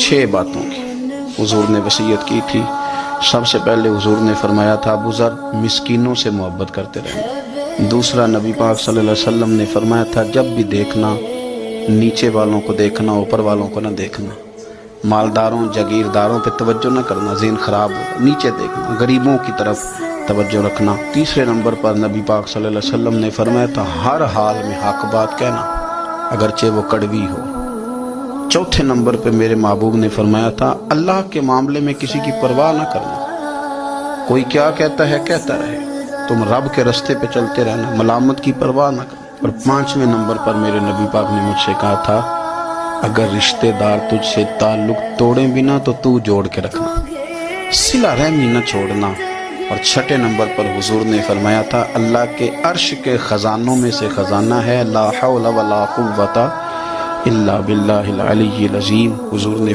6 باتوں کی حضور نے وصیت کی تھی۔ سب سے پہلے حضور نے فرمایا تھا ابو ذر مسکینوں سے محبت کرتے رہنا۔ دوسرا نبی پاک صلی اللہ علیہ وسلم نے فرمایا تھا جب بھی دیکھنا نیچے والوں کو دیکھنا، اوپر والوں کو نہ دیکھنا، مالداروں جاگیرداروں پہ توجہ نہ کرنا، ذہن خراب ہوگا، نیچے دیکھنا، غریبوں کی طرف توجہ رکھنا۔ تیسرے نمبر پر نبی پاک صلی اللہ علیہ وسلم نے فرمایا تھا ہر حال میں حق بات کہنا اگرچہ وہ کڑوی ہو۔ چوتھے نمبر پہ میرے محبوب نے فرمایا تھا اللہ کے معاملے میں کسی کی پرواہ نہ کرنا، کوئی کیا کہتا ہے کہتا رہے، تم رب کے رستے پہ چلتے رہنا، ملامت کی پرواہ نہ کرنا۔ اور 5ویں نمبر پر میرے نبی پاک نے مجھ سے کہا تھا اگر رشتہ دار تجھ سے تعلق توڑیں بھی نہ تو جوڑ کے رکھنا، صلہ رحمی نہ چھوڑنا۔ اور 6 نمبر پر حضور نے فرمایا تھا اللہ کے عرش کے خزانوں میں سے خزانہ ہے لا حول ولا قوت الا باللہ العلی العظیم۔ حضور نے